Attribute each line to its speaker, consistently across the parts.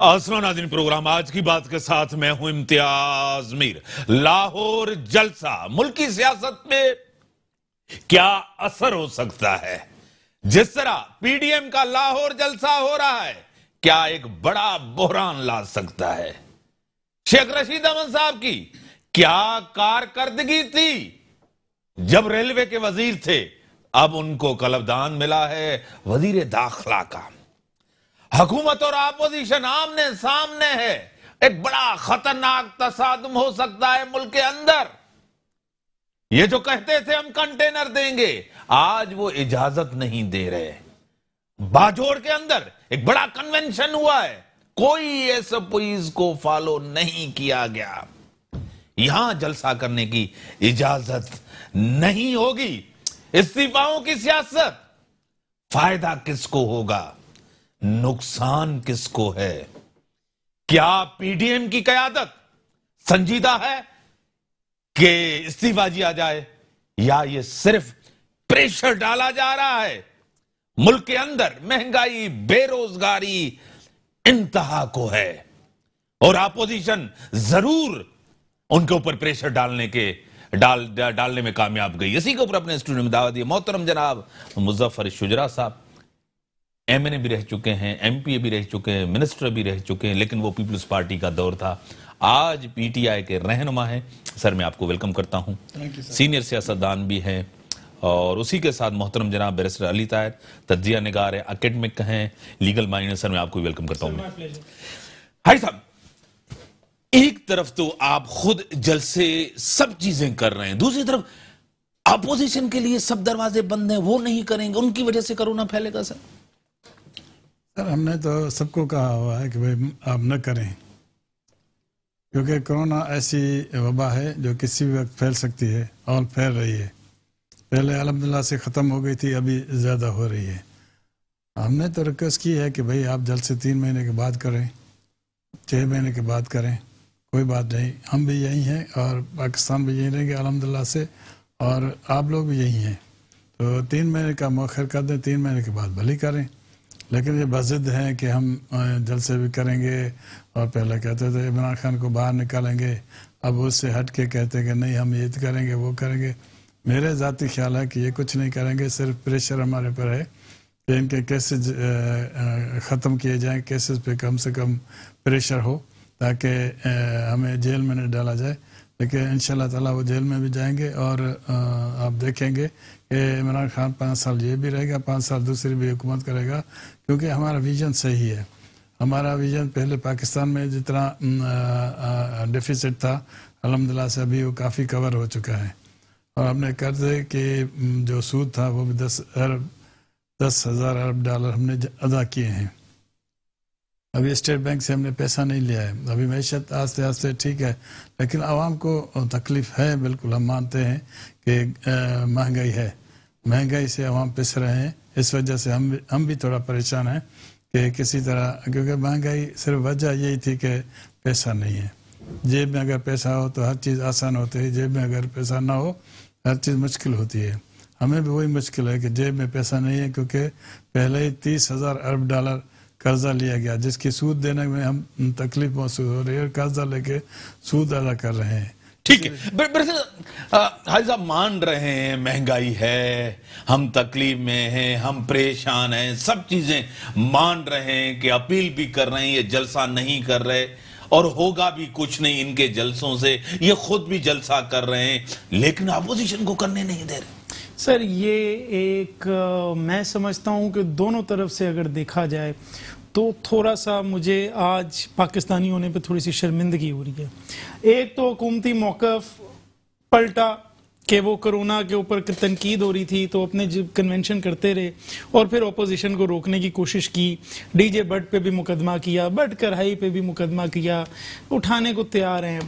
Speaker 1: आसमान नाज़रीन प्रोग्राम आज की बात के साथ मैं हूं इम्तियाज मीर। लाहौर जलसा मुल्की सियासत में क्या असर हो सकता है? जिस तरह पीडीएम का लाहौर जलसा हो रहा है, क्या एक बड़ा बहरान ला सकता है? शेख रशीद अहमद साहब की क्या कारकर्दगी थी जब रेलवे के वजीर थे, अब उनको कलबदान मिला है वजीर दाखिला का। हुकूमत और अपोजिशन आमने सामने है, एक बड़ा खतरनाक तसादुम हो सकता है मुल्क के अंदर। ये जो कहते थे हम कंटेनर देंगे, आज वो इजाजत नहीं दे रहे। बाजोड़ के अंदर एक बड़ा कन्वेंशन हुआ है, कोई एसओपीज को फॉलो नहीं किया गया। यहां जलसा करने की इजाजत नहीं होगी। इस्तीफाओं की सियासत, फायदा किसको होगा, नुकसान किसको है? क्या पीडीएम की कयादत संजीदा है कि इस्तीफा दिया जाए, या ये सिर्फ प्रेशर डाला जा रहा है? मुल्क के अंदर महंगाई, बेरोजगारी इंतहा को है और अपोजिशन जरूर उनके ऊपर प्रेशर डालने में कामयाब गई। इसी के ऊपर अपने स्टूडियो में दावत दी मोहतरम जनाब मुजफ्फर शुजरा साहब। एमएनए भी रह चुके हैं, एमपीए भी रह चुके हैं, मिनिस्टर भी रह चुके हैं, लेकिन वो पीपल्स पार्टी का दौर था। आज पीटीआई के रहनुमा हैं। सर मैं आपको वेलकम करता हूं। सीनियर सियासतदान भी हैं और उसी के साथ मोहतरम जनाब बैरिस्टर अली ताहिर तज्जिया निगार है, एकेडमिक हैं, लीगल माइंड है। सर मैं आपको वेलकम करता हूं। हाई साहब, एक तरफ तो आप खुद जलसे सब चीजें कर रहे हैं, दूसरी तरफ अपोजिशन के लिए सब दरवाजे बंद हैं, वो नहीं करेंगे, उनकी वजह से कोरोना फैलेगा।
Speaker 2: सर हमने तो सबको कहा हुआ है कि भाई आप न करें, क्योंकि कोरोना ऐसी वबा है जो किसी भी वक्त फैल सकती है और फैल रही है। पहले अल्हम्दुलिल्लाह से ख़त्म हो गई थी, अभी ज़्यादा हो रही है। हमने तो रिक्वेस्ट की है कि भाई आप जल्द से 3 महीने के बाद करें, 6 महीने के बाद करें, कोई बात नहीं। हम भी यही हैं और पाकिस्तान भी यही रहेंगे अल्हम्दुलिल्लाह से, और आप लोग भी यही हैं। तो 3 महीने का मौखर कर दें, 3 महीने के बाद भले करें। लेकिन ये बज़िद हैं कि हम जलसे भी करेंगे, और पहले कहते थे इमरान खान को बाहर निकालेंगे, अब उससे हट के कहते हैं कि नहीं हम ये करेंगे वो करेंगे। मेरे ज़ाती ख्याल है कि ये कुछ नहीं करेंगे, सिर्फ प्रेशर हमारे पर है कि इनके केसेस ख़त्म किए जाएं, केसेस पे कम से कम प्रेशर हो ताकि हमें जेल में न डाला जाए। लेकिन इंशाल्लाह ताला वो जेल में भी जाएंगे और आप देखेंगे कि इमरान खान 5 साल ये भी रहेगा, 5 साल दूसरी भी हुकूमत करेगा, क्योंकि हमारा विजन सही है। हमारा विजन पहले पाकिस्तान में जितना डेफिसिट था अल्हम्दुलिल्लाह से अभी वो काफ़ी कवर हो चुका है, और हमने कर्जे के जो सूद था वो भी 10,000 अरब डॉलर हमने अदा किए हैं। अभी स्टेट बैंक से हमने पैसा नहीं लिया है। अभी मैशत आस्ते आस्ते ठीक है, लेकिन आवाम को तकलीफ़ है, बिल्कुल हम मानते हैं कि महंगाई है, महंगाई से आवाम पिस रहे हैं। इस वजह से हम भी थोड़ा परेशान हैं कि किसी तरह, क्योंकि महंगाई सिर्फ वजह यही थी कि पैसा नहीं है। जेब में अगर पैसा हो तो हर चीज़ आसान होती है, जेब में अगर पैसा ना हो हर चीज़ मुश्किल होती है। हमें भी वही मुश्किल है कि जेब में पैसा नहीं है, क्योंकि पहले ही 30,000 अरब डॉलर कर्जा लिया गया, जिसकी सूद देने में हम तकलीफ महसूस हो रही है, और कर्जा लेके सूद अदा कर रहे हैं।
Speaker 1: ठीक है, हाजी साहब मान रहे हैं महंगाई है, हम तकलीफ में हैं, हम परेशान हैं, सब चीजें मान रहे हैं कि अपील भी कर रहे हैं, ये जलसा नहीं कर रहे और होगा भी कुछ नहीं इनके जलसों से, ये खुद भी जलसा कर रहे हैं, लेकिन अपोजिशन को करने नहीं दे रहे।
Speaker 3: सर ये एक मैं समझता हूं कि दोनों तरफ से अगर देखा जाए तो थोड़ा सा मुझे आज पाकिस्तानी होने पे थोड़ी सी शर्मिंदगी हो रही है। एक तो हुकूमती मौक़िफ़ पलटा कि वो कोरोना के ऊपर तनकीद हो रही थी तो अपने कन्वेंशन करते रहे, और फिर अपोजिशन को रोकने की कोशिश की। डीजे भट्ट पे भी मुकदमा किया, भट्ट कढ़ाई पे भी मुकदमा किया, उठाने को तैयार हैं,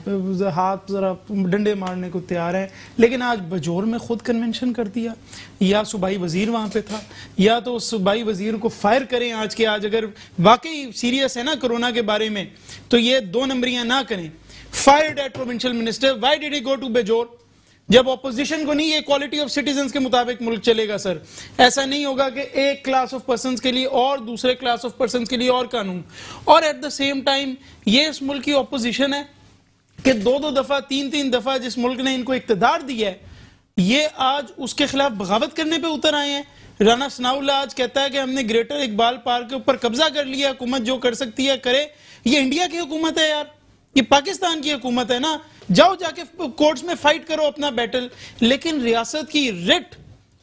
Speaker 3: हाथ ज़रा डंडे मारने को तैयार हैं, लेकिन आज बजौर में खुद कन्वेंशन कर दिया। या सूबाई वजीर वहाँ पे था, या तो उस सूबाई वजीर को फायर करें आज के आज, अगर वाकई सीरियस है ना कोरोना के बारे में, तो ये 2 नंबरियाँ ना करें। Fire that provincial minister, why did he go to Bajaur? जब ऑपोजिशन को नहीं, ये क्वालिटी ऑफ सिटीजन के मुताबिक मुल्क चलेगा सर। ऐसा नहीं होगा कि एक क्लास ऑफ पर्सन के लिए और दूसरे क्लास ऑफ पर्सन के लिए और कानून। और एट द सेम टाइम ये इस मुल्क की ऑपोजिशन है कि दो दफा तीन दफा जिस मुल्क ने इनको इक्तदार दिया है, ये आज उसके खिलाफ बगावत करने पे उतर आए हैं। राना सनाउल्लाह आज कहता है कि हमने ग्रेटर इकबाल पार्क के ऊपर कब्जा कर लिया, हुकूमत जो कर सकती है करे। ये इंडिया की हुकूमत है यार, ये पाकिस्तान की हुकूमत है ना, जाओ जाके कोर्ट्स में फाइट करो अपना बैटल। लेकिन रियासत की रिट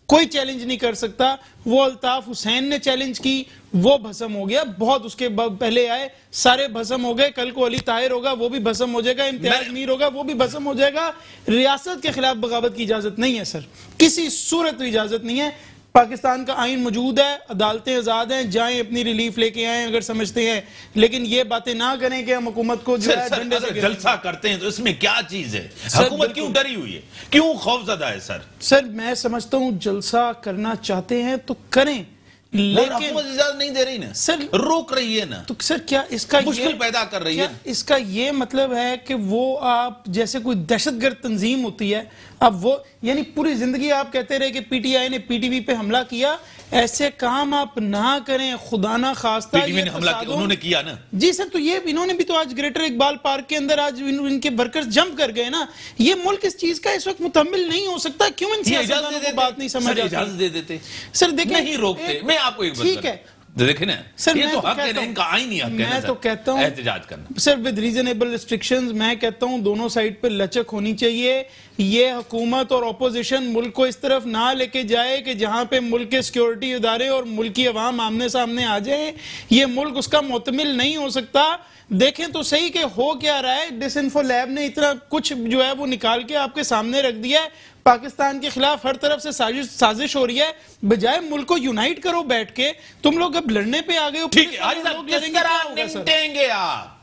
Speaker 3: कोई चैलेंज नहीं कर सकता। वो अल्ताफ हुसैन ने चैलेंज की, वो भस्म हो गया। बहुत उसके पहले आए, सारे भस्म हो गए। कल को अली ताहिर होगा, वो भी भस्म हो जाएगा। इम्तियाज मीर होगा, वो भी भस्म हो जाएगा। रियासत के खिलाफ बगावत की इजाजत नहीं है सर, किसी सूरत में इजाजत नहीं है। पाकिस्तान का आइन मौजूद है, अदालतें आजाद हैं, जाएं अपनी रिलीफ लेके आए अगर समझते हैं। लेकिन ये बातें ना करें कि हम हुकूमत को जो है डंडे से
Speaker 1: जलसा करते हैं तो इसमें क्या चीज है? हुकूमत क्यों डरी हुई है, क्यों खौफजदा है? सर
Speaker 3: मैं समझता हूं जलसा करना चाहते हैं तो करें, लेकिन
Speaker 1: इजाजत नहीं दे रही ना
Speaker 3: सर,
Speaker 1: रोक रही है ना।
Speaker 3: तो सर क्या इसका
Speaker 1: मुश्किल पैदा कर रही है?
Speaker 3: इसका ये मतलब है कि वो आप जैसे कोई दहशतगर्द तंजीम होती है, अब वो यानी पूरी जिंदगी आप कहते रहे कि पीटीआई ने पीटीवी पे हमला किया। ऐसे काम आप ना करें, खुदा ना खास्ता।
Speaker 1: पीटीवी ने हमला किया, उन्होंने किया ना
Speaker 3: जी सर। तो ये इन्होंने भी तो आज ग्रेटर इकबाल पार्क के अंदर आज इनके वर्कर्स जंप कर गए ना। ये मुल्क इस चीज का इस वक्त मुतम्मिल नहीं हो सकता। क्यों इन सियासतदानों को बात नहीं समझ आती?
Speaker 1: इजाजत दे देते
Speaker 3: सर, देखिए
Speaker 1: नहीं रोकते। मैं आपको एक
Speaker 3: ठीक है
Speaker 1: देखे ना
Speaker 3: सर,
Speaker 1: ये तो हक है, इनका आइन ही हक है।
Speaker 3: मैं तो कहता हूं
Speaker 1: एहतजाज करना
Speaker 3: सर विद रीजनेबल रिस्ट्रिक्शंस। मैं कहता हूं दोनों साइड पे लचक होनी चाहिए। ये हुकूमत और ऑपोजिशन मुल्क को इस तरफ ना लेके जाए कि जहां पे मुल्क के सिक्योरिटी इदारे और मुल्क की अवाम आमने सामने आ जाए। ये मुल्क उसका मुतमिल नहीं हो सकता। देखें तो सही कि हो क्या रहा है। डिसइंफो लैब ने इतना कुछ जो है वो निकाल के आपके सामने रख दिया है। पाकिस्तान के खिलाफ हर तरफ से साजिश हो रही है। बजाय मुल्क को यूनाइट करो बैठ के, तुम लोग अब लड़ने पे आ गए हो।
Speaker 1: ठीक है, किस तरह निपटेंगे आप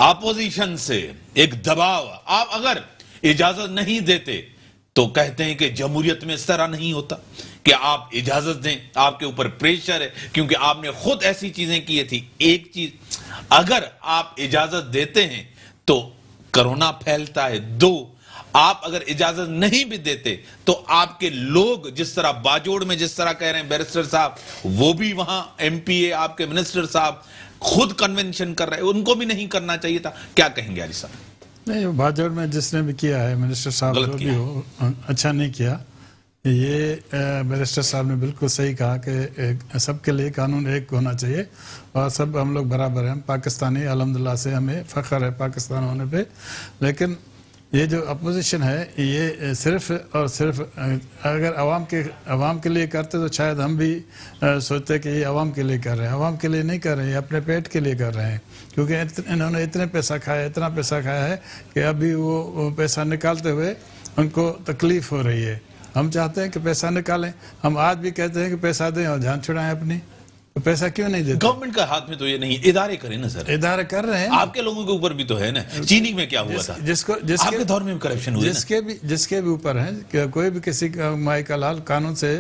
Speaker 1: ऑपोजिशन से? एक दबाव, आप अगर इजाजत नहीं देते तो कहते हैं कि जमहूरियत में इस तरह नहीं होता कि आप इजाजत दें, आपके ऊपर प्रेशर है क्योंकि आपने खुद ऐसी चीजें की थी। एक चीज, अगर आप इजाजत देते हैं तो कोरोना फैलता है। दो, आप अगर इजाजत नहीं भी देते तो आपके लोग जिस तरह बाजोड़ में जिस तरह कह रहे हैं बैरिस्टर साहब, वो भी वहां एमपीए आपके मिनिस्टर साहब खुद कन्वेंशन कर रहे हैं, उनको भी नहीं करना चाहिए था। क्या कहेंगे अली साहब?
Speaker 2: नहीं, बाजोड़ में जिसने भी किया है मिनिस्टर साहब जो भी हो, अच्छा नहीं किया। ये बैरिस्टर साहब ने बिल्कुल सही कहा कि सबके लिए कानून एक होना चाहिए और सब हम लोग बराबर हैं। पाकिस्तानी अल्हम्दुलिल्लाह से हमें फ़ख्र है पाकिस्तान होने पे। लेकिन ये जो अपोजिशन है ये सिर्फ और सिर्फ अगर आवाम के लिए करते तो शायद हम भी सोचते कि ये आवाम के लिए कर रहे हैं। आवाम के लिए नहीं कर रहे हैं, अपने पेट के लिए कर रहे हैं। क्योंकि इन्होंने इतने पैसा खाया, इतना पैसा खाया है कि अभी वो पैसा निकालते हुए उनको तकलीफ हो रही है। हम चाहते हैं कि पैसा निकालें। हम आज भी कहते हैं कि पैसा दें और जान छुड़ाएं अपनी। तो पैसा क्यों नहीं देते?
Speaker 1: गवर्नमेंट का हाथ में तो ये नहीं, इदारे करें ना सर।
Speaker 2: इदारे कर रहे हैं,
Speaker 1: आपके लोगों के ऊपर भी तो है ना। चीनी में क्या हुआ था, आपके दौर में करप्शन हुआ,
Speaker 2: जिसके भी ऊपर है कि कोई भी किसी माई का लाल कानून से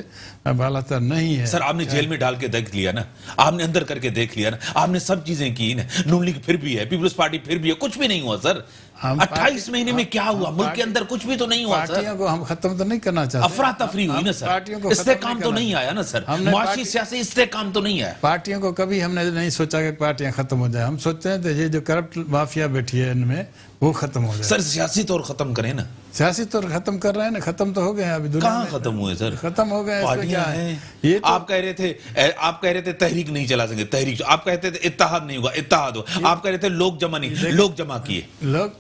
Speaker 2: बालातर नहीं है।
Speaker 1: सर आपने जेल में डाल के देख लिया ना, आपने अंदर करके देख लिया ना, आपने सब चीजें की ना। नून लीग फिर भी है, पीपल्स पार्टी फिर भी है, कुछ भी नहीं हुआ सर। 28 महीने में क्या हुआ? मुल्क के अंदर कुछ भी तो नहीं हुआ सर।
Speaker 2: पार्टियों को हम खत्म तो नहीं करना चाहते।
Speaker 1: अफरा तफरी हुई ना सर, इस्तेकाम तो नहीं आया ना सर। मुआशी सियासी इस्तेकाम तो नहीं आया।
Speaker 2: पार्टियों को कभी हमने नहीं सोचा कि पार्टियां खत्म हो जाए। हम सोचते हैं ये जो करप्ट माफिया बैठी है इनमें वो खत्म हो जाए।
Speaker 1: सर सियासी तौर खत्म करें ना।
Speaker 2: सियासी तौर खत्म कर रहे हैं ना, खत्म तो हो गए हैं अभी दुनिया में।
Speaker 1: कहाँ खत्म हुए सर?
Speaker 2: खत्म हो गए। इसमें क्या है?
Speaker 1: ये तो आप कह रहे थे तहरीक नहीं चला सके, तहरीक। आप कहते थे इत्तेहाद नहीं होगा, इत्तेहाद हो। आप कह रहे थे लोग जमा नहीं, लोग जमा किए।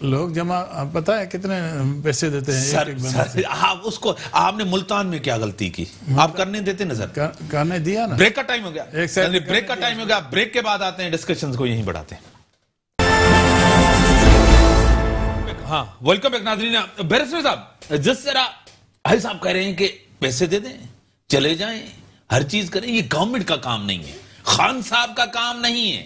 Speaker 2: लोग जमा पता है कितने पैसे देते हैं
Speaker 1: सर, आप उसको आपने मुल्तान में क्या गलती की? आप करने देते ना सर।
Speaker 2: करने दिया ना।
Speaker 1: ब्रेक का टाइम हो गया, ब्रेक का टाइम हो गया। ब्रेक के बाद आते हैं, डिस्कशंस को यहीं बढ़ाते हैं। हाँ, वेलकम बैक नाज़रीन। बैरिस्टर साहब, जिस तरह भाई साहब कह रहे हैं कि पैसे दे दें, चले जाएं, हर चीज करें, ये गवर्नमेंट का काम नहीं है, खान साहब का काम नहीं है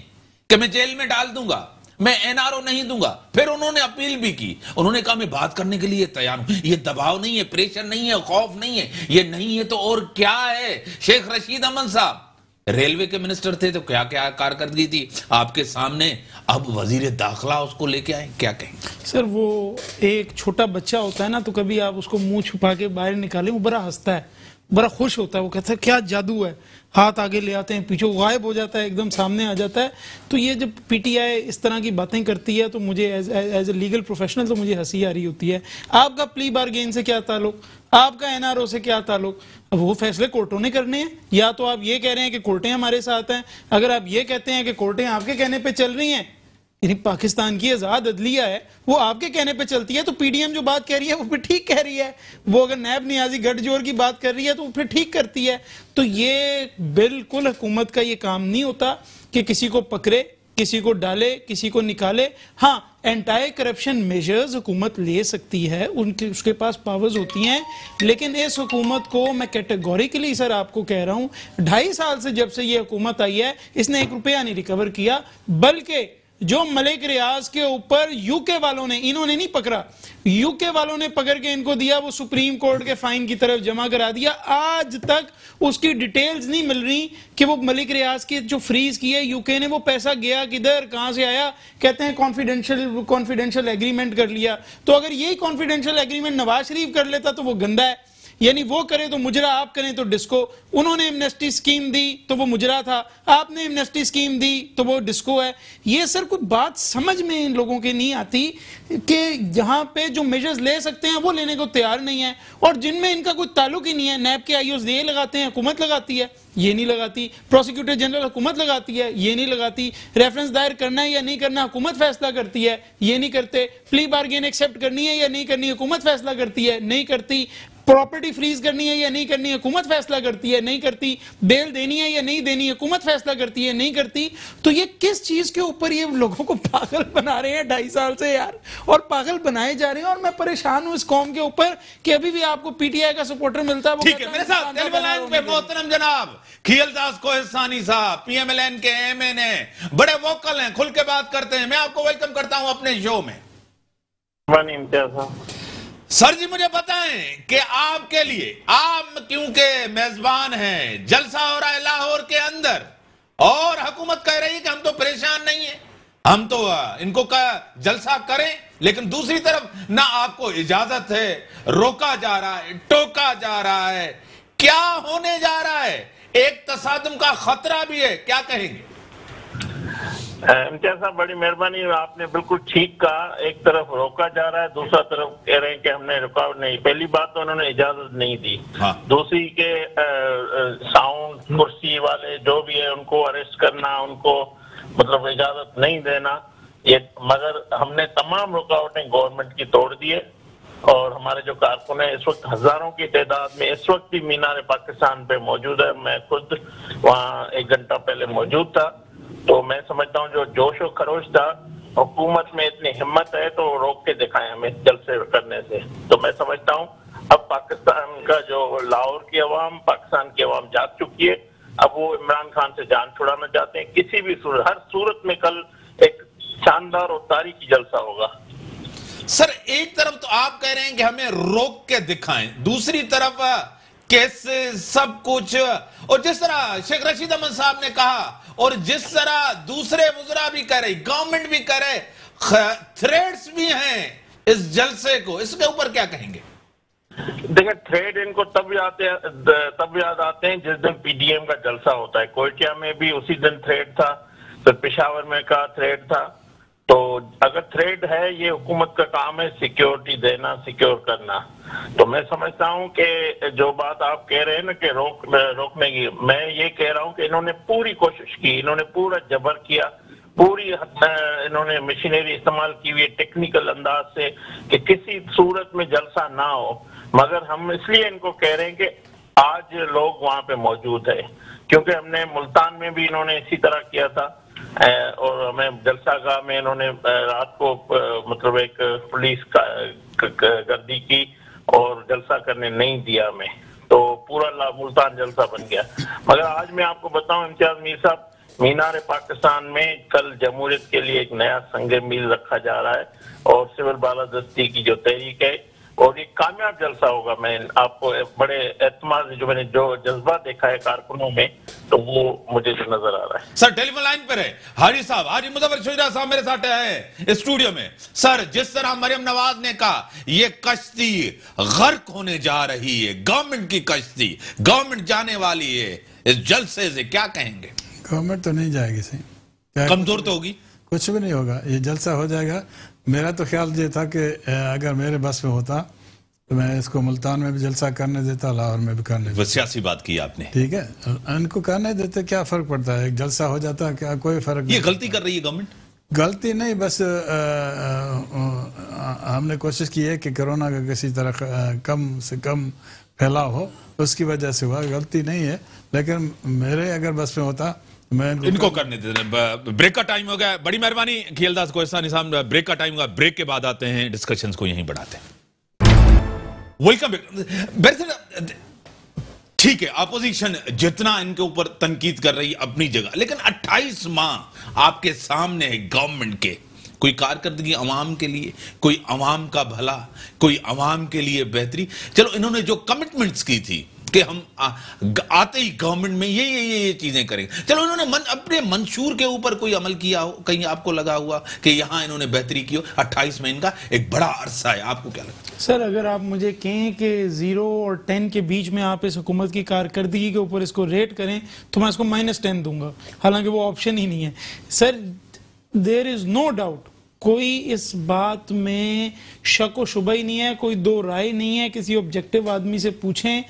Speaker 1: कि मैं जेल में डाल दूंगा, मैं एनआरओ नहीं दूंगा। फिर उन्होंने अपील भी की, उन्होंने कहा मैं बात करने के लिए तैयार हूं। ये दबाव नहीं है, प्रेशर नहीं है, खौफ नहीं है, ये नहीं है तो और क्या है? शेख रशीद अहमद साहब रेलवे के मिनिस्टर थे तो क्या क्या कारकर्दगी थी आपके सामने, अब वजीर दाखिला उसको लेके आए, क्या कहेंगे?
Speaker 3: सर वो एक छोटा बच्चा होता है ना, तो कभी आप उसको मुंह छुपा के बाहर निकालें, वो बड़ा हंसता है, बड़ा खुश होता है, वो कहता है क्या जादू है, हाथ आगे ले आते हैं, पीछे गायब हो जाता है, एकदम सामने आ जाता है। तो ये जब पीटीआई इस तरह की बातें करती है तो मुझे एज ए लीगल प्रोफेशनल तो मुझे हंसी आ रही होती है। आपका प्ली बार्गेन से क्या ताल्लुक, आपका एनआरओ से क्या ताल्लुक? अब वो फैसले कोर्टों ने करने हैं, या तो आप ये कह रहे हैं कि कोर्टें हमारे साथ हैं। अगर आप ये कहते हैं कि कोर्टें आपके कहने पे चल रही हैं, यानी पाकिस्तान की आजाद अदलिया है वो आपके कहने पे चलती है, तो पीडीएम जो बात कह रही है वो फिर ठीक कह रही है। वो अगर नैब नियाजी गठजोड़ की बात कर रही है तो वो फिर ठीक करती है। तो ये बिल्कुल हुकूमत का ये काम नहीं होता कि किसी को पकड़े, किसी को डाले, किसी को निकाले। हाँ, एंटी करप्शन मेजर्स हुकूमत ले सकती है, उनके उसके पास पावर्स होती हैं, लेकिन इस हुकूमत को मैं कैटेगोरिकली सर आपको कह रहा हूं, 2.5 साल से जब से ये हुकूमत आई है इसने 1 रुपया नहीं रिकवर किया। बल्कि जो मलिक रियाज के ऊपर यूके वालों ने, इन्होंने नहीं पकड़ा, यूके वालों ने पकड़ के इनको दिया, वो सुप्रीम कोर्ट के फाइन की तरफ जमा करा दिया। आज तक उसकी डिटेल्स नहीं मिल रही कि वो मलिक रियाज की जो फ्रीज की है यूके ने, वो पैसा गया किधर, कहां से आया। कहते हैं कॉन्फिडेंशियल एग्रीमेंट कर लिया। तो अगर यही कॉन्फिडेंशियल एग्रीमेंट नवाज शरीफ कर लेता तो वो गंदा है, यानी वो करे तो मुजरा, आप करें तो डिस्को। उन्होंने एमनेस्टी स्कीम दी तो वो मुजरा था, आपने एमनेस्टी स्कीम दी तो वो डिस्को है। ये सर कुछ बात समझ में इन लोगों के नहीं आती कि जहां पे जो मेजर्स ले सकते हैं वो लेने को तैयार नहीं है, और जिनमें इनका कोई ताल्लुक ही नहीं है। नैब के आईओस ये लगाते हैं, हुकूमत लगाती है, ये नहीं लगाती। प्रोसिक्यूटर जनरल हुकूमत लगाती है, ये नहीं लगाती। रेफरेंस दायर करना है या नहीं करना हुकूमत फैसला करती है, ये नहीं करते। प्ली बार्गेन एक्सेप्ट करनी है या नहीं करनी हुकूमत फैसला करती है, नहीं करती। प्रॉपर्टी फ्रीज करनी है या नहीं करनी है हुकूमत फैसला करती है, नहीं करती। बेल देनी है या नहीं देनी है हुकूमत फैसला करती है, नहीं करती। तो ये किस चीज के ऊपर ये लोगों को पागल बना रहे हैं 2.5 साल से यार, और पागल बनाए जा रहे हैं। और मैं परेशान हूं इस कौम के ऊपर कि अभी भी आपको पीटीआई का सपोर्टर मिलता है।
Speaker 1: ठीक है, मेरे साथ टेलीफोन लाइन पे मोहतरम जनाब खियलदास कोहिस्तानी साहब, पीएमएलएन के एमएन है, बड़े वोकल हैं, खुल के बात करते हैं। मैं आपको वेलकम करता हूं अपने शो में। सर जी मुझे बताएं कि आपके लिए, आप क्योंकि मेजबान हैं, जलसा हो रहा है लाहौर के अंदर और हुकूमत कह रही है कि हम तो परेशान नहीं है, हम तो इनको जलसा करें, लेकिन दूसरी तरफ ना आपको इजाजत है, रोका जा रहा है, टोका जा रहा है। क्या होने जा रहा है? एक तसादुम का खतरा भी है, क्या कहेंगे?
Speaker 4: इम्तियाज साहब बड़ी मेहरबानी, आपने बिल्कुल ठीक कहा। एक तरफ रोका जा रहा है, दूसरा तरफ कह रहे हैं कि हमने रुकावट नहीं। पहली बात तो उन्होंने इजाजत नहीं दी।
Speaker 1: हाँ।
Speaker 4: दूसरी के साउंड कुर्सी वाले जो भी है उनको अरेस्ट करना, उनको मतलब इजाजत नहीं देना ये। मगर हमने तमाम रुकावटें गवर्नमेंट की तोड़ दी है, और हमारे जो कारकुन है इस वक्त हजारों की तादाद में इस वक्त भी मीनार पाकिस्तान पे मौजूद है। मैं खुद वहाँ 1 घंटा पहले मौजूद था। तो मैं समझता हूँ जो जोश और खरोश था, हुकूमत में इतनी हिम्मत है तो रोक के दिखाएं हमें जलसे करने से। तो मैं समझता हूँ अब पाकिस्तान का जो लाहौर की अवाम, पाकिस्तान की अवाम जाग चुकी है। अब वो इमरान खान से जान छुड़ाना चाहते हैं किसी भी सूरत, हर सूरत में कल एक शानदार और तारीखी जलसा होगा।
Speaker 1: सर एक तरफ तो आप कह रहे हैं कि हमें रोक के दिखाएं, दूसरी तरफ कैसे सब कुछ, और जिस तरह शेख रशीद अहमद साहब ने कहा और जिस तरह दूसरे वुज़रा भी करे, गवर्नमेंट भी करे, थ्रेड्स भी हैं इस जलसे को, इसके ऊपर क्या कहेंगे?
Speaker 4: देखिए थ्रेड इनको तब याद आते हैं जिस दिन पीडीएम का जलसा होता है। कोयटा में भी उसी दिन थ्रेड था, फिर पेशावर में का थ्रेड था। तो अगर थ्रेड है, ये हुकूमत का काम है सिक्योरिटी देना, सिक्योर करना। तो मैं समझता हूँ कि जो बात आप कह रहे हैं ना कि रोकने की, मैं ये कह रहा हूँ कि इन्होंने पूरी कोशिश की, इन्होंने पूरा जबर किया, पूरी इन्होंने मशीनरी इस्तेमाल की हुई टेक्निकल अंदाज से कि किसी सूरत में जलसा ना हो। मगर हम इसलिए इनको कह रहे हैं कि आज लोग वहां पे मौजूद है, क्योंकि हमने मुल्तान में भी इन्होंने इसी तरह किया था, और हमें जलसागाह में इन्होंने रात को मतलब एक पुलिस गर्दी की और जलसा करने नहीं दिया हमें, तो पूरा मुल्तान जलसा बन गया। मगर आज मैं आपको बताऊं इम्तियाज मीर साहब, मीनार पाकिस्तान में कल जमहूरियत के लिए एक नया संग मील रखा जा रहा है, और सिविल बालादस्ती की जो तहरीक है और ये कामयाब जलसा होगा। मैं आपको बड़े एतमाद जो मैंने जो जज्बा देखा है कारकुनों में, तो वो मुझे जो नजर आ रहा है।
Speaker 1: सर टेलीफोन लाइन पर है हाजी साहब, हाजी मुजफ्फर शुजा साहब मेरे साथ है स्टूडियो में। सर जिस तरह मरियम नवाज ने कहा ये कश्ती गर्क होने जा रही है, गवर्नमेंट की कश्ती, गवर्नमेंट जाने वाली है, इस जलसे से क्या कहेंगे?
Speaker 2: गवर्नमेंट तो नहीं जाएगी सही,
Speaker 1: कमजोर तो होगी,
Speaker 2: कुछ भी नहीं होगा, ये जलसा हो जाएगा। मेरा तो ख्याल ये था कि अगर मेरे बस में होता तो मैं इसको मुल्तान में भी जलसा करने देता, लाहौर में भी करने देता।
Speaker 1: सियासी बात की आपने, ठीक
Speaker 2: है, इनको करने देते, क्या फर्क पड़ता है, एक जलसा हो जाता, क्या कोई फर्क नहीं।
Speaker 1: ये गलती कर रही है गवर्नमेंट?
Speaker 2: गलती नहीं, बस हमने कोशिश की है कि कोरोना का किसी तरह कम से कम फैलाव हो, उसकी वजह से हुआ, गलती नहीं है। लेकिन मेरे अगर बस में होता मैं
Speaker 1: इनको करने देते। ब्रेक का टाइम हो गया, बड़ी मेहरबानी खियलदास कोहिस्तानी साहब, ब्रेक का टाइम होगा, ब्रेक के बाद आते हैं, डिस्कशंस को यहीं बढ़ाते हैं। Welcome back. ठीक है, अपोजिशन जितना इनके ऊपर तनकीद कर रही है अपनी जगह, लेकिन 28 माह आपके सामने है गवर्नमेंट के, कोई कारकर्दगी अवाम के लिए, कोई अवाम का भला, कोई अवाम के लिए बेहतरी। चलो इन्होंने जो कमिटमेंट्स की थी कि हम आते ही गवर्नमेंट में ये चीजें करेंगे, चलो इन्होंने अपने मंशूर के ऊपर कोई अमल किया हो, कहीं आपको लगा हुआ कि यहां इन्होंने बेहतरी की हो? 28 में इनका एक बड़ा अरसा है, आपको क्या लगता है?
Speaker 3: सर अगर आप मुझे कहें कि 0 और 10 के बीच में आप इस हुकूमत की कारकर्दगी के ऊपर इसको रेट करें तो मैं इसको -10 दूंगा, हालांकि वो ऑप्शन ही नहीं है। Sir there is no doubt, कोई इस बात में शक व शुबा ही नहीं है, कोई दो राय नहीं है। किसी ऑब्जेक्टिव आदमी से पूछें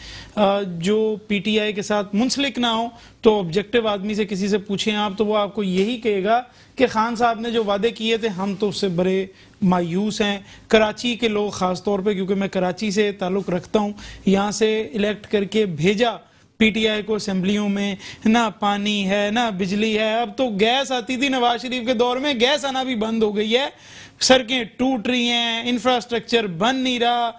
Speaker 3: जो पीटीआई के साथ मुंसलिक ना हो, तो ऑब्जेक्टिव आदमी से किसी से पूछें आप, तो वो आपको यही कहेगा कि खान साहब ने जो वादे किए थे हम तो उससे बड़े मायूस हैं। कराची के लोग ख़ास तौर पे, क्योंकि मैं कराची से ताल्लुक़ रखता हूँ, यहाँ से इलेक्ट करके भेजा पीटीआई को असेंबलियों में, ना पानी है ना बिजली है। अब तो गैस आती थी नवाज शरीफ के दौर में, गैस आना भी बंद हो गई है, सड़कें टूट रही हैं, इंफ्रास्ट्रक्चर बन नहीं रहा,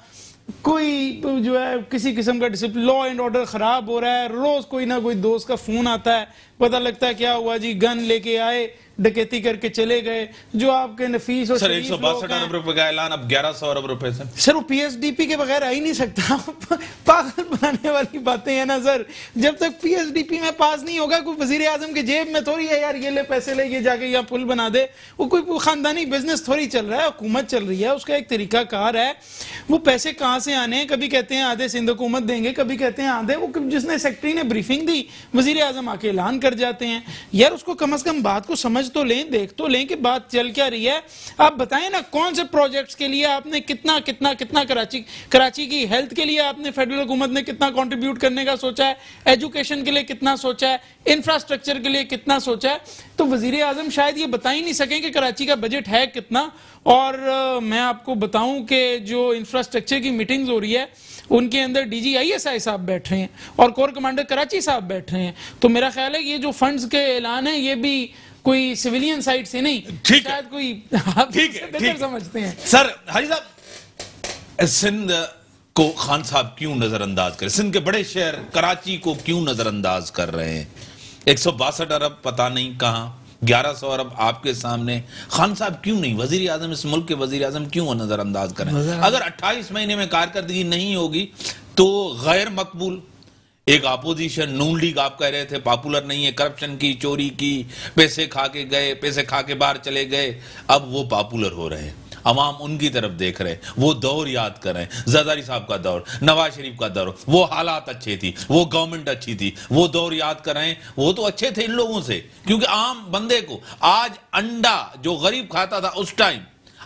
Speaker 3: कोई जो है किसी किस्म का डिसिप्लिन, लॉ एंड ऑर्डर खराब हो रहा है। रोज कोई ना कोई दोस्त का फोन आता है, पता लगता है क्या हुआ जी, गन लेके आए, डकैती करके चले गए। जो आपके नफीस और
Speaker 1: सर 162 अरब रुपए का ऐलान, अब 1100 अरब रुपए से।
Speaker 3: सर वो पीएसडीपी के बगैर आ ही नहीं सकता। पागल बनाने वाली बातें हैं ना सर। जब तक पीएसडीपी में पास नहीं होगा, कोई वजीर आजम के जेब में थोड़ी है यार ये ले पैसे ले, ये जाके यहाँ पुल बना दे। वो कोई खानदानी बिजनेस थोड़ी चल रहा है, हुकूमत चल रही है, उसका एक तरीका कार है। वो पैसे कहाँ से आने हैं, कभी कहते हैं आधे सिंध हुकूमत देंगे, कभी कहते हैं आधे, वो जिसने सेक्रेटरी ने ब्रीफिंग दी वजीर आजम आके ऐलान कर जाते हैं। यार उसको कम से कम बात को समझ तो लें, देख तो लें कि बात चल क्या रही है। आप बताएं ना कौन से प्रोजेक्ट्स के लिए आपने कितना कितना कितना कराची की हेल्थ के लिए आपने फेडरल हुकूमत ने कितना कंट्रीब्यूट करने का सोचा है, एजुकेशन के लिए कितना सोचा है, इंफ्रास्ट्रक्चर के लिए कितना सोचा है। तो वजीर आजम शायद ये बता ही नहीं सकें कि कराची का बजट है कितना। और मैं आपको बताऊं कि जो इंफ्रास्ट्रक्चर की मीटिंग्स हो रही है उनके अंदर डीजी आईएसआई साहब बैठ रहे हैं और कोर कमांडर कराची साहब बैठ रहे हैं। तो मेरा ख्याल है ये जो फंड्स के ऐलान है ये भी कोई सिविलियन साइड से नहीं, शायद कोई आप बेहतर समझते हैं।
Speaker 1: सर हाजी साहब, सिंध को खान साहब क्यों नजरअंदाज कर, सिंध के बड़े शहर कराची को क्यों नजरअंदाज कर रहे हैं? 162 अरब पता नहीं कहां, 1100 अरब आपके सामने, खान साहब क्यों नहीं, वजीर आजम, इस मुल्क के वजीर आजम क्यों नजरअंदाज करें? अगर 28 महीने में कारकर्दगी नहीं होगी तो गैर मकबूल। एक अपोजिशन नून लीग आप कह रहे थे पॉपुलर नहीं है, करप्शन की, चोरी की, पैसे खा के गए, पैसे खा के बाहर चले गए, अब वो पॉपुलर हो रहे हैं, अवाम उनकी तरफ देख रहे हैं, वो दौर याद कर रहे हैं, जरदारी साहब का दौर, नवाज शरीफ का दौर, वो हालात अच्छे थी, वो गवर्नमेंट अच्छी थी, वो दौर याद कर रहे हैं। वो तो अच्छे थे इन लोगों से, क्योंकि आम बंदे को आज अंडा जो गरीब खाता था उस टाइम,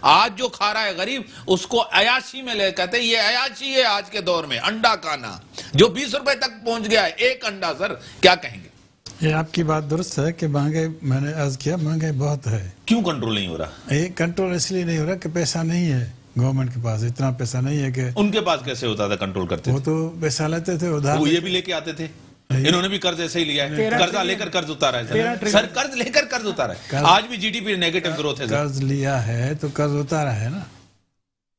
Speaker 1: आज जो खा रहा है गरीब, उसको अयाशी में ले, कहते हैं ये अयाशी है आज के दौर में, अंडा खाना जो 20 रुपए तक पहुंच गया है एक अंडा। सर क्या कहेंगे?
Speaker 2: ये आपकी बात दुरुस्त है कि महंगाई, मैंने अर्ज किया महंगाई बहुत है।
Speaker 1: क्यों कंट्रोल नहीं हो रहा?
Speaker 2: ये कंट्रोल इसलिए नहीं हो रहा कि पैसा नहीं है गवर्नमेंट के पास, इतना पैसा नहीं है कि।
Speaker 1: उनके पास कैसे होता था कंट्रोल करते?
Speaker 2: वो तो पैसा लेते थे उधार,
Speaker 1: वो ये भी लेके आते थे। इन्होंने भी कर्ज ऐसे ही लिया है, कर्जा लेकर कर्ज उतारा है सर, कर्ज लेकर कर्ज उतारा है। आज भी जीडीपी नेगेटिव ग्रोथ है।
Speaker 2: कर्ज लिया है तो कर्ज उतारा है ना,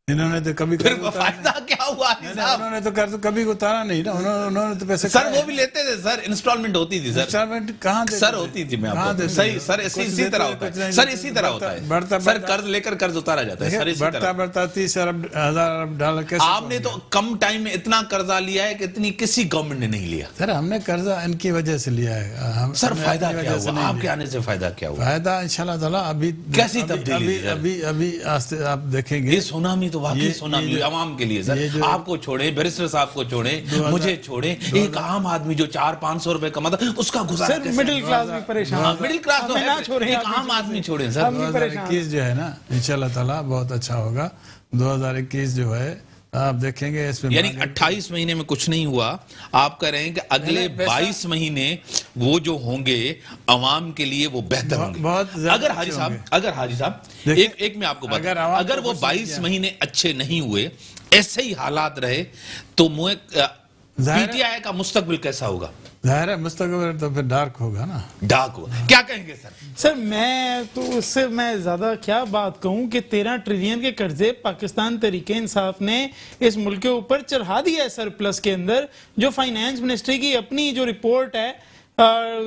Speaker 2: इन्होंने तो कभी
Speaker 1: फिर फायदा क्या हुआ साहब?
Speaker 2: उन्होंने तो कर्ज कभी उतारा नहीं ना, उन्होंने तो पैसे
Speaker 1: सर वो भी लेते थे सर, इंस्टॉलमेंट होती थी सर।
Speaker 2: इंस्टॉलमेंट कहाँ
Speaker 1: सर होती थी, मैं आपको सही सर, इसी तरह होता है सर, इसी तरह होता है सर, कर्ज लेकर कर्ज उतारा जाता है सर, इसी तरह
Speaker 2: बढ़ता 30 अरब हजार डॉलर कैसे
Speaker 1: आपने तो कम टाइम में इतना कर्जा लिया है कि इतनी किसी गवर्नमेंट ने नहीं लिया
Speaker 2: सर। हमने कर्जा इनकी वजह से लिया है
Speaker 1: सर। फायदा क्या हुआ आपके आने से? फायदा क्या हुआ?
Speaker 2: फायदा इंशाल्लाह ताला अभी
Speaker 1: कैसी तब्दीली?
Speaker 2: अभी आप देखेंगे
Speaker 1: ये सुनामी तो वाकई सुनामी आवाम के लिए सर, आपको छोड़े, बैरिस्टर साहब को छोड़े, मुझे छोड़े, एक आम आदमी जो 400-500 रुपए कमाता उसका गुजारा कैसे?
Speaker 3: मिडिल क्लास भी परेशान,
Speaker 1: मिडिल क्लास तो है, एक आम आदमी छोड़े सर।
Speaker 2: 2021 जो है ना इंशाल्लाह ताला बहुत अच्छा होगा। 2021 जो है आप देखेंगे इसमें,
Speaker 1: यानी 28 महीने में कुछ नहीं हुआ, आप कह रहे हैं कि अगले 22 महीने वो जो होंगे अवाम के लिए वो बेहतर होंगे। अगर हाजी साहब एक मैं आपको बता, अगर वो 22 महीने अच्छे नहीं हुए, ऐसे ही हालात रहे, तो पीटीआई का मुस्तकबिल कैसा होगा?
Speaker 2: जाहिर है मुस्तकबिल तो फिर डार्क होगा ना,
Speaker 1: डार्क होगा। क्या कहेंगे सर?
Speaker 3: सर मैं तो उससे मैं ज्यादा क्या बात कहूं कि 13 ट्रिलियन के कर्जे पाकिस्तान तहरीके इंसाफ ने इस मुल्क के ऊपर चढ़ा दिया है सरप्लस के अंदर। जो फाइनेंस मिनिस्ट्री की अपनी जो रिपोर्ट है,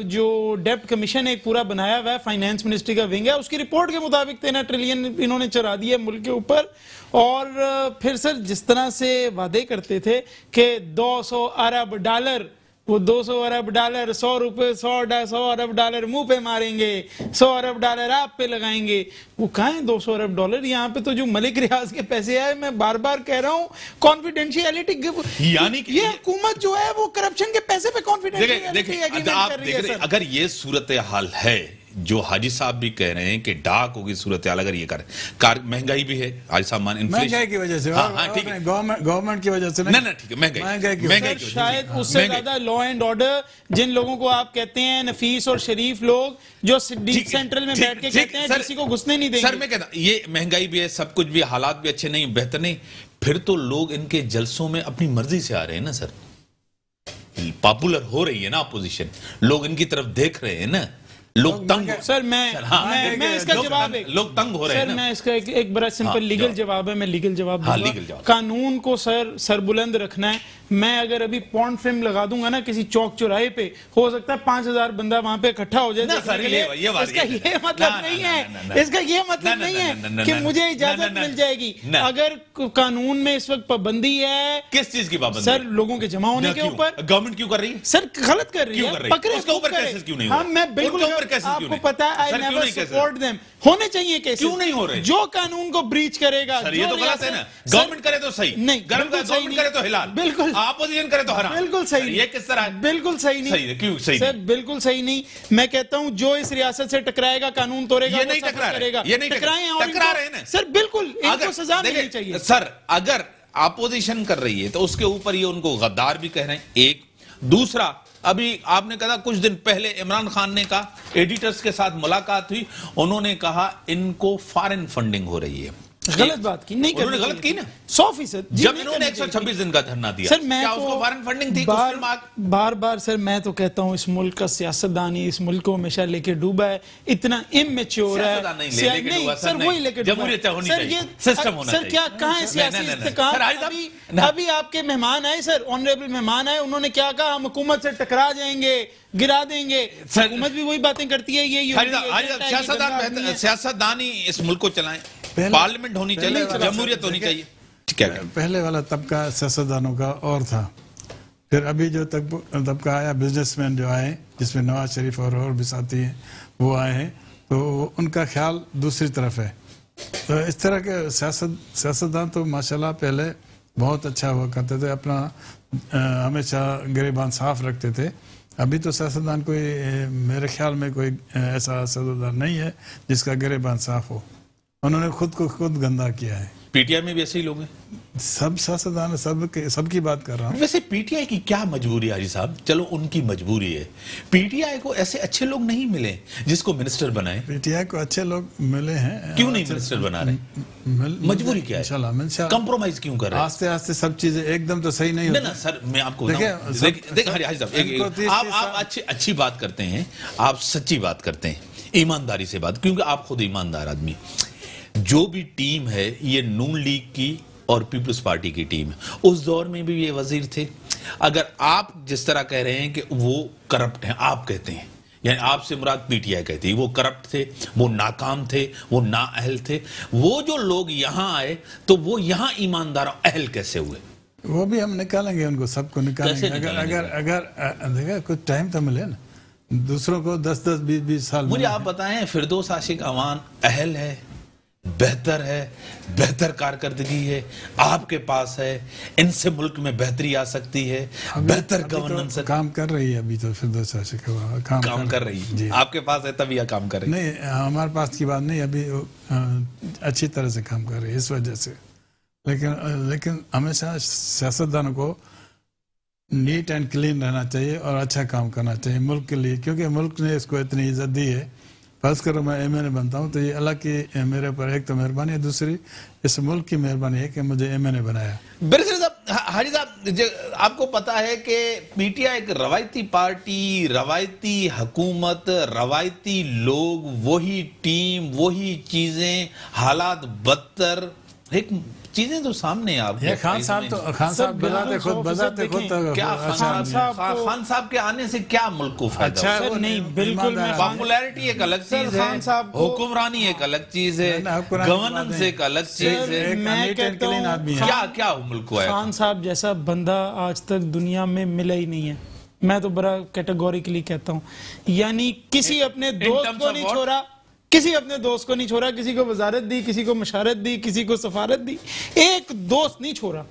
Speaker 3: जो डेप्ट कमीशन एक पूरा बनाया हुआ है, फाइनेंस मिनिस्ट्री का विंग है, उसकी रिपोर्ट के मुताबिक 13 ट्रिलियन इन्होंने चढ़ा दिया मुल्क के ऊपर। और फिर सर जिस तरह से वादे करते थे कि 200 अरब डॉलर, वो 200 अरब डॉलर, 100 अरब डॉलर मुंह पे मारेंगे, 100 अरब डॉलर आप पे लगाएंगे, वो कहाँ है 200 अरब डॉलर? यहाँ पे तो जो मलिक रियाज के पैसे आए, मैं बार बार कह रहा हूँ कॉन्फिडेंशियलिटी,
Speaker 1: यानी कि
Speaker 3: ये हुकूमत जो है वो करप्शन के पैसे पे कॉन्फिडेंशियलिटी एग्रीमेंट कर रही है सर।
Speaker 1: अगर ये सूरत हाल है जो हाजी साहब भी कह रहे हैं कि डाक होगी सूरत हाल, अगर ये करें, महंगाई भी है हाजी साहब,
Speaker 2: महंगाई की वजह से,
Speaker 1: ठीक है,
Speaker 2: गवर्नमेंट की वजह से
Speaker 1: नहीं, ठीक है, महंगाई की
Speaker 3: शायद उससे ज्यादा लॉ एंड ऑर्डर, जिन लोगों को आप कहते हैं नफीस और शरीफ लोग, जो सेंट्रल में बैठ के कहते हैं किसी को घुसने नहीं देंगे।
Speaker 1: सर मैं कहता ये महंगाई भी है, सब कुछ भी, हालात भी अच्छे नहीं, बेहतर नहीं, फिर तो लोग इनके जलसों में अपनी मर्जी से आ रहे हैं ना सर, पॉपुलर हो रही है ना अपोजिशन, लोग इनकी तरफ देख रहे हैं ना, लोग तंग।
Speaker 3: सर मैं इसका जवाब है,
Speaker 1: लोग तंग हो रहे हैं।
Speaker 3: सर मैं इसका एक बड़ा सिंपल लीगल जवाब है, मैं लीगल जवाब दूंगा। कानून को सर सरबुलंद रखना है। मैं अगर अभी पॉर्न फिल्म लगा दूंगा ना किसी चौक चौराहे पे, हो सकता है 5000 बंदा वहां पे इकट्ठा हो जाए। इसका ये मतलब नहीं है, इसका ये मतलब नहीं है कि मुझे इजाजत मिल जाएगी। अगर कानून में इस वक्त पाबंदी है,
Speaker 1: किस चीज की पाबंदी?
Speaker 3: सर लोगों के जमा होने के ऊपर।
Speaker 1: गवर्नमेंट क्यों कर रही है
Speaker 3: सर? गलत कर रही है, पकड़े
Speaker 1: उसके ऊपर केसेस क्यों नहीं हो रहे?
Speaker 3: मैं बिल्कुल, आपको पता है, आई नेवर सपोर्ट देम, होने चाहिए केसेस,
Speaker 1: क्यों नहीं हो रहे?
Speaker 3: जो कानून को ब्रीच करेगा,
Speaker 1: सर ये तो गलत है ना, गवर्नमेंट करे तो सही नहीं, गवर्नमेंट करे तो हिलाल, बिल्कुल अपोजिशन करे तो हराम,
Speaker 3: बिल्कुल सही।
Speaker 1: ये किस तरह?
Speaker 3: बिल्कुल सही नहीं,
Speaker 1: सही है, क्यों सही
Speaker 3: सर? बिल्कुल सही नहीं। मैं कहता हूं जो इस रियासत से टकराएगा कानून तोड़ेगा,
Speaker 1: ये नहीं टकराएगा, ये नहीं टकरा रहे हैं
Speaker 3: सर, बिल्कुल इनको सजा मिलनी चाहिए।
Speaker 1: सर अगर अपोजिशन कर रही है तो उसके ऊपर ये उनको गद्दार भी कह रहे हैं, एक। दूसरा, अभी आपने कहा कुछ दिन पहले इमरान खान ने कहा, एडिटर्स के साथ मुलाकात हुई, उन्होंने कहा इनको फॉरेन फंडिंग हो रही है।
Speaker 3: गलत बात की, नहीं
Speaker 1: उन्होंने गलत की ना
Speaker 3: 100%।
Speaker 1: जब इन्होंने 126 दिन का धरना दिया,
Speaker 3: सर मैं
Speaker 1: क्या
Speaker 3: तो
Speaker 1: उसको फॉरेन फंडिंग थी?
Speaker 3: बार सर मैं तो कहता हूँ इस मुल्क का सियासतदान इस मुल्क को हमेशा लेके डूबा है, इतना इमेच्योर है। नहीं सर, वही लेके
Speaker 1: जमहूरियत होनी चाहिए, सिस्टम होना चाहिए।
Speaker 3: सर क्या कहाँ है सियासी इस्तेकाम? अभी आपके मेहमान आए सर, ऑनरेबल मेहमान आए, उन्होंने क्या कहा, हम हुकूमत से टकरा जाएंगे, गिरा देंगे। हुकूमत भी वही बातें करती है। ये
Speaker 1: सियासतदान ही इस मुल्क को चलाएं, पार्लियामेंट होनी चाहिए, जमहूरियत होनी चाहिए। क्या
Speaker 2: पहले वाला तबका सियासतदानों का और था, फिर अभी जो तबका आया, बिजनेसमैन जो आए, जिसमें नवाज शरीफ और भी साथी हैं, वो आए हैं, तो उनका ख्याल दूसरी तरफ है। तो इस तरह के सियासतदान तो माशाल्लाह पहले बहुत अच्छा हुआ करते थे, अपना हमेशा गिरेबान साफ रखते थे। अभी तो सियासतदान कोई, मेरे ख्याल में कोई ऐसा सियासतदान नहीं है जिसका गिरेबान साफ हो। उन्होंने खुद को खुद गंदा किया है।
Speaker 1: पीटीआई में भी ऐसे ही लोग हैं,
Speaker 2: सब सियासतदान, सबकी बात कर रहा हूँ।
Speaker 1: वैसे पीटीआई की क्या मजबूरी है हाजी साहब? चलो उनकी मजबूरी है, पीटीआई को ऐसे अच्छे लोग नहीं मिले जिसको मिनिस्टर बनाए।
Speaker 2: पीटीआई को अच्छे लोग मिले हैं,
Speaker 1: क्यों नहीं मिनिस्टर बना रहे? मजबूरी क्या है? कंप्रोमाइज क्यों कर रहे हैं?
Speaker 2: आस्ते आस्ते सब चीजें एकदम तो सही नहीं होती
Speaker 1: ना सर। मैं आपको देखिए हाजी साहब, आप अच्छी बात करते हैं, आप सच्ची बात करते हैं, ईमानदारी से बात, क्योंकि आप खुद ईमानदार आदमी। जो भी टीम है ये नून लीग की और पीपल्स पार्टी की टीम है। उस दौर में भी ये वजीर थे। अगर आप जिस तरह कह रहे हैं कि वो करप्ट हैं, आप कहते हैं, यानी आपसे मुराद पीटीआई कहती है वो करप्ट थे, वो नाकाम थे, वो नाअहल थे, वो जो लोग यहां आए तो वो यहां ईमानदार अहल कैसे हुए?
Speaker 2: वो भी हम निकालेंगे, उनको सबको निकालेंगे। अगर देखा कुछ टाइम तो मिले ना, दूसरों को 10-10, 20-20 साल।
Speaker 1: मुझे आप बताएं, फिरदौस आशिक अवान अहल है, बेहतर है, बेहतर कारकर्दगी है, आपके पास है, इनसे मुल्क में बेहतरी आ सकती है, बेहतर गवर्नेंस।
Speaker 2: तो काम कर रही है अभी तो फिरदौस आशिक
Speaker 1: काम कर रही है, आपके पास है तभी यह काम कर रही है।
Speaker 2: नहीं, हमारे पास की बात नहीं, अभी अच्छी तरह से काम कर रही है इस वजह से। लेकिन हमेशा सियासतदानों को नीट एंड क्लीन रहना चाहिए और अच्छा काम करना चाहिए मुल्क के लिए, क्योंकि मुल्क ने इसको इतनी इज्जत दी है। फर्ज करो मैं एमएनए बनता हूँ तो ये अल्लाह की मेरे ऊपर एक तो मेहरबानी है, दूसरी इस मुल्क की मेहरबानी है कि मुझे एमएनए बनाया।
Speaker 1: बिरसिर साहब, हाजी साहब, आपको पता है कि पीटीआई एक रवायती पार्टी, रवायती हुकूमत, रवायती लोग, वही टीम, वही चीजें, हालात बदतर, एक चीजें तो सामने आप
Speaker 2: खान साहब बताते खुद
Speaker 1: क्या खान साहब के आने से क्या मुल्क को फायदा?
Speaker 3: अच्छा नहीं, बिल्कुल
Speaker 1: पॉपुलैरिटी एक अलग चीज है, हुक्मरानी एक अलग चीज है, गवर्नेंस एक अलग चीज है।
Speaker 3: मैं कहता हूं
Speaker 1: क्या मुल्क को है?
Speaker 3: खान साहब जैसा बंदा आज तक दुनिया में मिला ही नहीं है। मैं तो बड़ा कैटेगोरिकली कहता हूं, यानी किसी अपने दोस्त को नहीं छोड़ा, किसी अपने दोस्त को नहीं छोड़ा, किसी को वजारत दी, किसी को मशारत दी, किसी को सफारत दी, एक दोस्त नहीं छोड़ा।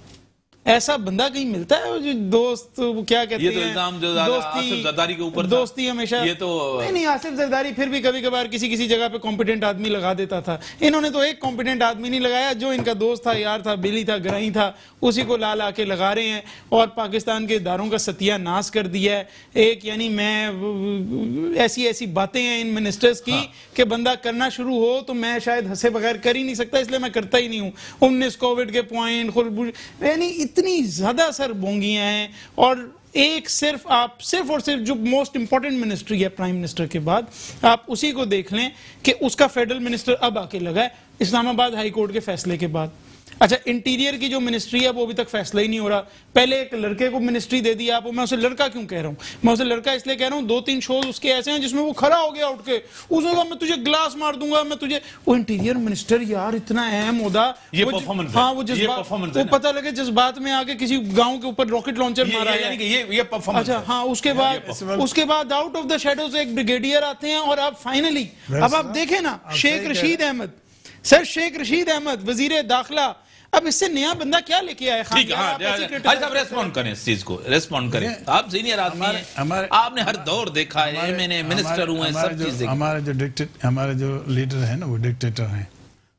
Speaker 3: ऐसा बंदा कहीं मिलता है जो दोस्त, वो क्या कहते हैं,
Speaker 1: ये तो इल्जाम जो आसिफ जरदारी के ऊपर
Speaker 3: दोस्ती हमेशा, ये तो नहीं, आसिफ जरदारी फिर भी कभी कभार किसी जगह पे कॉम्पिटेंट आदमी लगा देता था। इन्होंने तो एक कॉम्पिटेंट आदमी नहीं लगाया, जो इनका दोस्त था, यार था, बिली था, गराई था, उसी को ला के लगा रहे हैं और पाकिस्तान के इदारों का सत्यानाश कर दिया है। एक यानी मैं ऐसी बातें हैं इन मिनिस्टर्स की कि बंदा करना शुरू हो तो मैं शायद हंसे बगैर कर ही नहीं सकता, इसलिए मैं करता ही नहीं हूँ। 19 कोविड के पॉइंट, यानी इतनी ज्यादा सरबोंगियां हैं। और एक सिर्फ और सिर्फ जो मोस्ट इंपॉर्टेंट मिनिस्ट्री है प्राइम मिनिस्टर के बाद, आप उसी को देख लें कि उसका फेडरल मिनिस्टर अब आके लगा है इस्लामाबाद हाई कोर्ट के फैसले के बाद। अच्छा, इंटीरियर की जो मिनिस्ट्री है वो अभी तक फैसला ही नहीं हो रहा। पहले एक लड़के को मिनिस्ट्री दे दी आप, मैं उसे लड़का क्यों कह रहा हूं, मैं उसे लड़का इसलिए कह रहा हूं, 2-3 शोज उसके ऐसे हैं जिसमें वो खड़ा हो गया उठ के, उसने कहा मैं तुझे ग्लास मार दूंगा, मैं तुझे। वो इंटीरियर मिनिस्टर यार इतना अहम होदा,
Speaker 1: ये परफॉर्मेंस,
Speaker 3: हाँ, वो पता लगे जज्बात में आके किसी गाँव के ऊपर रॉकेट लॉन्चर मारा है,
Speaker 1: ये परफॉर्मेंस।
Speaker 3: अच्छा हाँ, उसके बाद आउट ऑफ द शेडोज एक ब्रिगेडियर आते हैं और अब फाइनली अब आप देखें ना, शेख रशीद अहमद, सर शेख रशीद अहमद वजीर दाखिला, अब इससे नया बंदा क्या लेके आए?
Speaker 1: ठीक है, आप रेस्पॉन्ड करें इस चीज को, रेस्पॉन्ड करें। आप सीनियर आदमी हैं, आपने हर दौर देखा है, मैंने मिनिस्टर हुए, सब चीज देखी।
Speaker 2: हमारे जो लीडर हैं ना, वो डिक्टेटर हैं,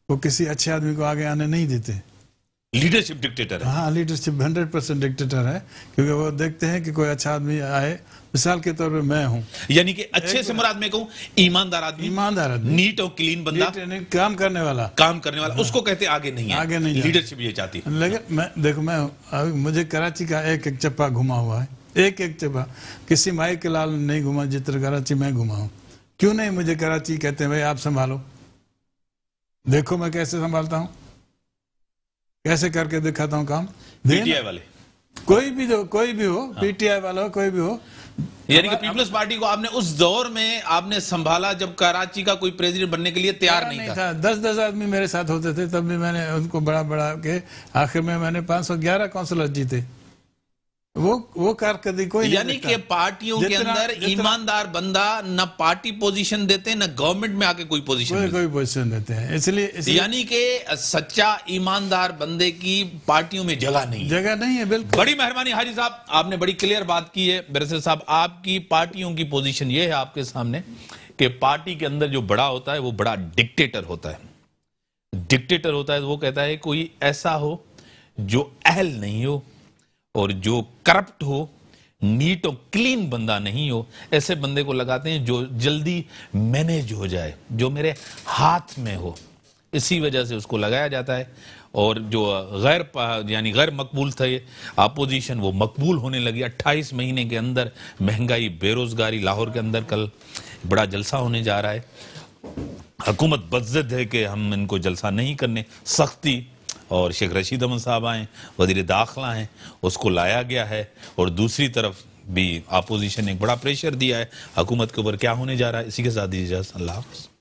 Speaker 2: वो किसी अच्छे आदमी को आगे आने नहीं देते।
Speaker 1: लीडरशिप डिक्टेटर है।
Speaker 2: हाँ, लीडरशिप 100% डिक्टेटर है, क्योंकि वो देखते हैं कि कोई अच्छा आदमी आए, मिसाल के तौर पे मैं हूँ,
Speaker 1: यानी कि अच्छे से मुराद मैं कहूँ ईमानदार आदमी, नीट और क्लीन बंदा,
Speaker 2: काम करने वाला,
Speaker 1: उसको कहते आगे नहीं लीडरशिप ये चाहती है।
Speaker 2: लेकिन मैं देखो, मुझे कराची का एक चप्पा घुमा हुआ है, एक चप्पा, किसी माई के लाल नहीं घुमा जितना कराची मैं घुमा हूँ। क्यों नहीं मुझे कराची कहते हैं भाई आप संभालो, देखो मैं कैसे संभालता हूँ, कैसे करके दिखाता हूँ काम।
Speaker 1: पीटीआई वाले
Speaker 2: कोई भी हो, पीटीआई वाला हो, कोई भी हो,
Speaker 1: यानी कि पीपल्स पार्टी को आपने उस दौर में आपने संभाला जब कराची का कोई प्रेसिडेंट बनने के लिए तैयार नहीं था।
Speaker 2: 10-10 आदमी मेरे साथ होते थे, तब भी मैंने उनको बड़ा के आखिर में मैंने 511 काउंसिलर जीते। वो कारकर्दगी कोई,
Speaker 1: यानी कि पार्टियों के अंदर ईमानदार बंदा न पार्टी पोजीशन देते, न गवर्नमेंट में आके कोई
Speaker 2: पोजीशन देते हैं। इसलिए
Speaker 1: यानी कि सच्चा ईमानदार बंदे की पार्टियों में जगह नहीं
Speaker 2: है। बिल्कुल,
Speaker 1: बड़ी मेहरबानी हाजी साहब, आपने बड़ी क्लियर बात की है। बैरिस्टर साहब, आपकी पार्टियों की पोजीशन ये है आपके सामने कि पार्टी के अंदर जो बड़ा होता है वो बड़ा डिक्टेटर होता है। वो कहता है कोई ऐसा हो जो अहल नहीं हो और जो करप्ट हो, नीट और क्लीन बंदा नहीं हो, ऐसे बंदे को लगाते हैं जो जल्दी मैनेज हो जाए, जो मेरे हाथ में हो, इसी वजह से उसको लगाया जाता है। और जो गैर मकबूल थे अपोजिशन, वो मकबूल होने लगी। 28 महीने के अंदर महंगाई, बेरोजगारी, लाहौर के अंदर कल बड़ा जलसा होने जा रहा है। हुकूमत बज़्ज़द है कि हम इनको जलसा नहीं करने, सख्ती, और शेख रशीद अहमद साहब आए, वज़ीर दाखिला हैं, उसको लाया गया है, और दूसरी तरफ भी अपोजिशन ने एक बड़ा प्रेशर दिया है हुकूमत के ऊपर। क्या होने जा रहा है, इसी के साथ दीजिए इजाज़त। अल्लाह हाफ़िज़।